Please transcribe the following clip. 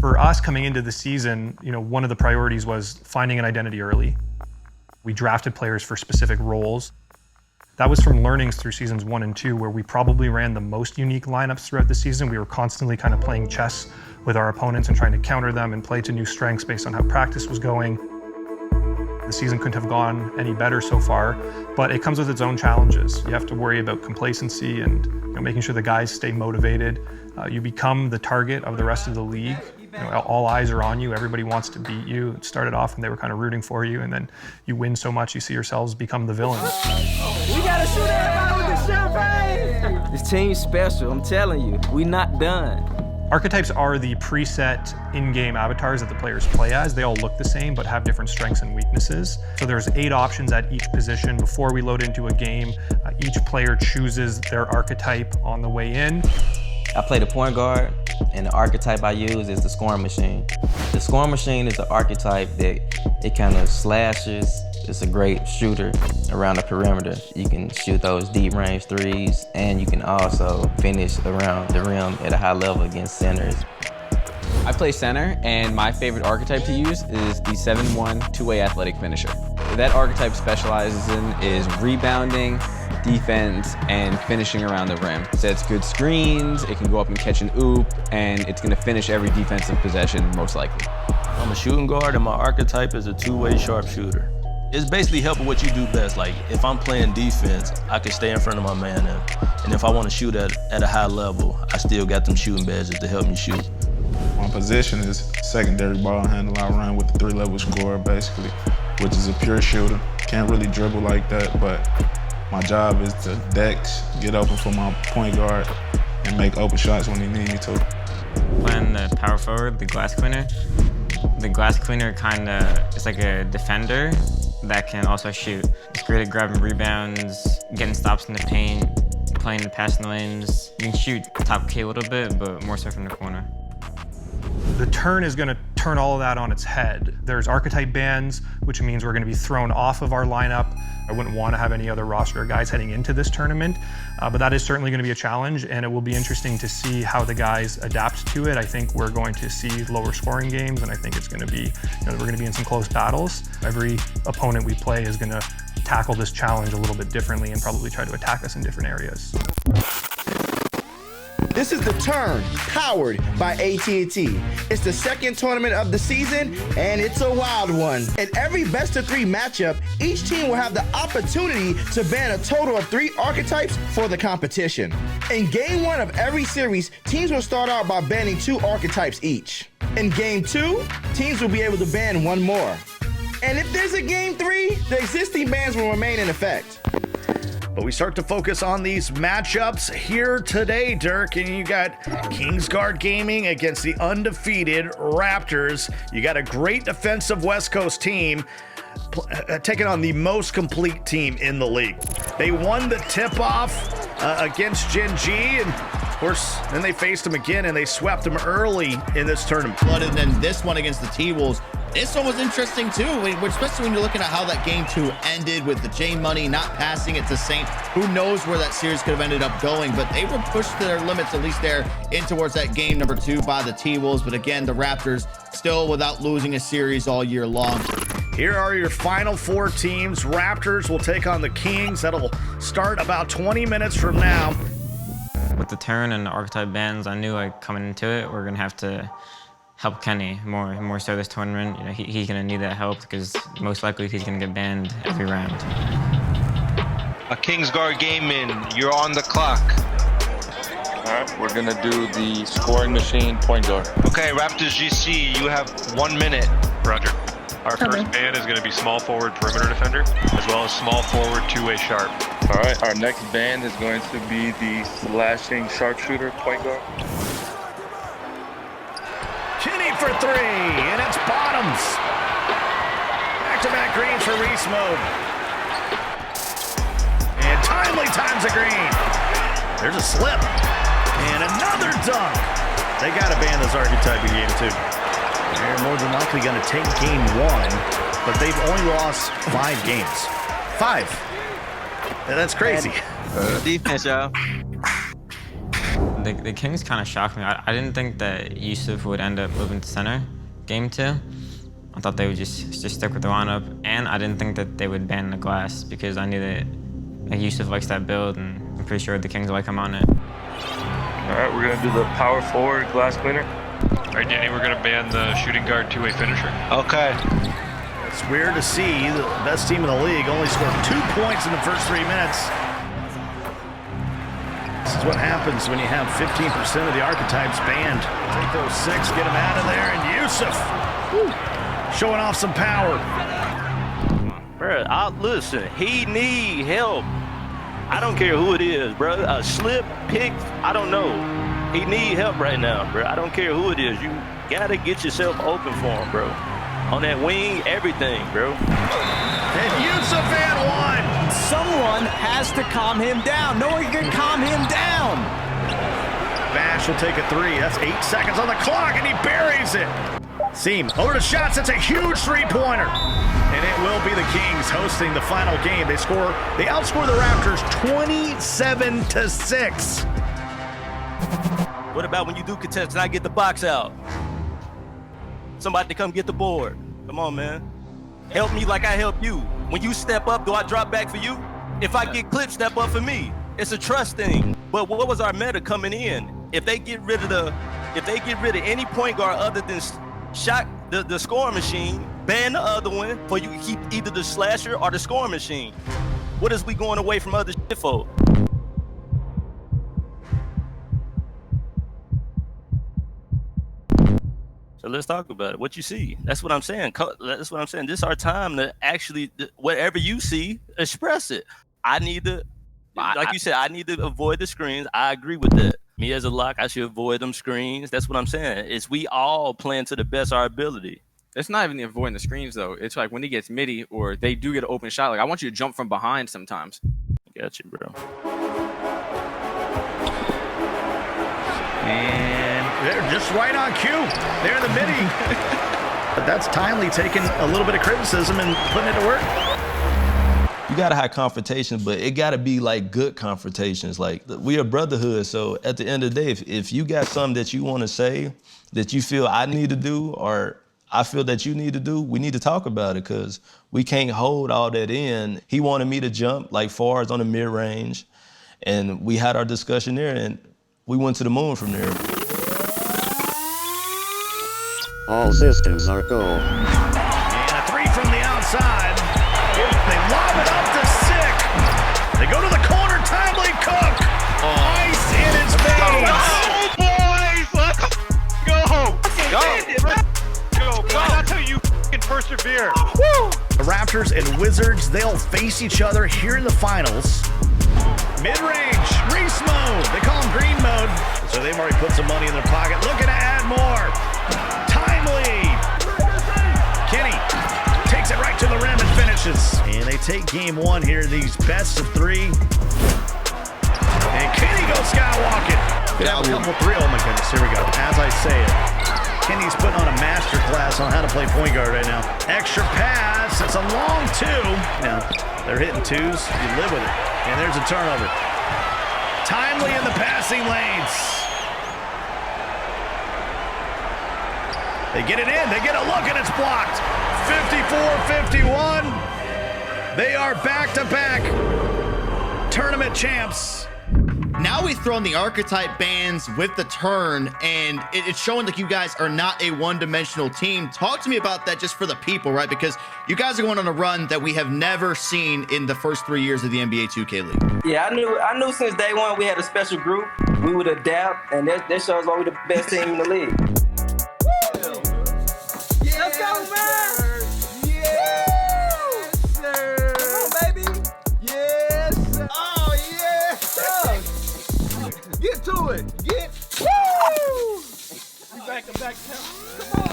For us coming into the season, one of the priorities was finding an identity early. We drafted players for specific roles. That was from learnings through seasons 1 and 2, where we probably ran the most unique lineups throughout the season. We were constantly kind of playing chess with our opponents and trying to counter them and play to new strengths based on how practice was going. The season couldn't have gone any better so far, but it comes with its own challenges. You have to worry about complacency and making sure the guys stay motivated. You become the target of the rest of the league. All eyes are on you. Everybody wants to beat you. It started off and they were kind of rooting for you, and then you win so much you see yourselves become the villain. We gotta shoot everybody with the champagne! This team's special, I'm telling you. We not done. Archetypes are the preset in-game avatars that the players play as. They all look the same, but have different strengths and weaknesses. So there's 8 options at each position. Before we load into a game, each player chooses their archetype on the way in. I play the point guard, and the archetype I use is the scoring machine. The scoring machine is an archetype that it kind of slashes. It's a great shooter around the perimeter. You can shoot those deep range threes, and you can also finish around the rim at a high level against centers. I play center, and my favorite archetype to use is the 7-1 two-way athletic finisher. That archetype specializes in is rebounding, defense, and finishing around the rim. Sets good screens, it can go up and catch an oop, and it's gonna finish every defensive possession, most likely. I'm a shooting guard, and my archetype is a two-way sharpshooter. It's basically helping what you do best. Like, if I'm playing defense, I can stay in front of my man, and if I want to shoot at a high level, I still got them shooting badges to help me shoot. My position is secondary ball handler. I run with the 3-level scorer, basically, which is a pure shooter. Can't really dribble like that, but my job is to dex, get open for my point guard, and make open shots when he need me to. Playing the power forward, the glass cleaner. The glass cleaner is like a defender that can also shoot. It's great at grabbing rebounds, getting stops in the paint, playing the passing lanes. You can shoot top K a little bit, but more so from the corner. The turn is going to turn all of that on its head. There's archetype bans, which means we're going to be thrown off of our lineup. I wouldn't want to have any other roster of guys heading into this tournament, but that is certainly going to be a challenge, and it will be interesting to see how the guys adapt to it. I think we're going to see lower scoring games, and I think it's going to be, we're going to be in some close battles. Every opponent we play is going to tackle this challenge a little bit differently and probably try to attack us in different areas. This is The Turn, powered by AT&T. It's the second tournament of the season, and it's a wild one. In every best-of-3 matchup, each team will have the opportunity to ban a total of 3 archetypes for the competition. In Game 1 of every series, teams will start out by banning 2 archetypes each. In Game 2, teams will be able to ban 1 more. And if there's a Game 3, the existing bans will remain in effect. But we start to focus on these matchups here today, Dirk, and you got Kingsguard Gaming against the undefeated Raptors. You got a great defensive West Coast team taking on the most complete team in the league. They won the tip-off against Gen G, and of course, then they faced them again, and they swept them early in this tournament. But and then this one against the T-Wolves, this one was interesting too, especially when you're looking at how that game 2 ended with the J Money not passing it to Saint. Who knows where that series could have ended up going, but they were pushed to their limits, at least there in towards that game number 2 by the T-Wolves. But again, the Raptors still without losing a series all year long. Here are your final 4 teams. Raptors will take on the Kings. That'll start about 20 minutes from now. With the turn and the archetype bans, I knew coming into it, we're gonna have to help Kenny more so this tournament. He's gonna need that help because most likely he's gonna get banned every round. A Kingsguard Gaming, you're on the clock. All right, we're gonna do the scoring machine point guard. Okay, Raptors GC, you have 1 minute. Roger. Our first ban is gonna be small forward perimeter defender, as well as small forward two-way sharp. All right, our next band is going to be the slashing sharpshooter point guard. Kinney for 3, and it's bottoms. Back-to-back greens for Reese Mode. And timely times a green. There's a slip. And another dunk. They got to ban this archetype in game 2. They're more than likely going to take game 1, but they've only lost 5 games. 5. And that's crazy. Defense, y'all. The Kings kind of shocked me. I didn't think that Yusuf would end up moving to center game 2. I thought they would just stick with the lineup, and I didn't think that they would ban the glass because I knew that Yusuf likes that build, and I'm pretty sure the Kings like him on it. All right, we're gonna do the power forward glass cleaner. All right, Danny, we're gonna ban the shooting guard two-way finisher. Okay. It's weird to see the best team in the league only scored 2 points in the first 3 minutes. This is what happens when you have 15% of the archetypes banned. Take those 6, get them out of there, and Yusuf showing off some power. Bro, listen, he need help. I don't care who it is, bro. A slip, pick, I don't know. He need help right now, bro. I don't care who it is. You gotta get yourself open for him, bro. On that wing, everything, bro. And Yusuf had one. Someone has to calm him down. No one can calm him down. Bash will take a 3. That's 8 seconds on the clock, and he buries it. Seam over to shots. That's a huge 3-pointer. And it will be the Kings hosting the final game. They outscore the Raptors 27-6. What about when you do contest and I get the box out? Somebody to come get the board. Come on, man. Help me like I help you. When you step up, do I drop back for you? If I get clipped, step up for me. It's a trust thing. But what was our meta coming in? If they get rid of any point guard other than the scoring machine, ban the other one for you to keep either the slasher or the scoring machine. What is we going away from other shit for? So let's talk about it. What you see? That's what I'm saying. That's what I'm saying. This is our time to actually, whatever you see, express it. I need to, like you said, I need to avoid the screens. I agree with that. Me as a lock, I should avoid them screens. That's what I'm saying. It's we all playing to the best of our ability. It's not even avoiding the screens, though. It's like when he gets midi or they do get an open shot, like I want you to jump from behind sometimes. Got you, bro. And they're just right on cue. They're in the midi. But that's timely, taking a little bit of criticism and putting it to work. You gotta have confrontation, but it gotta be like good confrontations. Like we a brotherhood, so at the end of the day, if you got something that you want to say that you feel I need to do or I feel that you need to do, we need to talk about it because we can't hold all that in. He wanted me to jump like far as on the mid range, and we had our discussion there, and we went to the moon from there. All systems are go. And a 3 from the outside. They lob it up to Sick. They go to the corner, timely Cook. Ice in his veins. Go, boys! Let's go! Go! That's how you persevere. The Raptors and Wizards, they'll face each other here in the finals. Mid-range, Reese mode. They call him green mode. So they've already put some money in their pocket. Looking to add more. Timely. Kenny takes it right to the rim and finishes. And they take game 1 here, these best of 3. And Kenny goes skywalking. Could have a couple 3. Oh my goodness, here we go. As I say it. Kenny's putting on a master class on how to play point guard right now. Extra pass. It's a long 2. Now, they're hitting 2s. You live with it. And there's a turnover. Timely in the passing lanes. They get it in. They get a look, and it's blocked. 54-51. They are back-to-back tournament champs. Now we've thrown the archetype bans with the turn, and it's showing like you guys are not a one-dimensional team. Talk to me about that just for the people, right? Because you guys are going on a run that we have never seen in the first 3 years of the NBA 2K League. Yeah, I knew since day one we had a special group. We would adapt, and that shows why we're the best team in the league. Let's go, man! Yes, sir! Come on, baby! Yes, sir! Oh, yes! Get to it! Get! Woo! You back. Come on!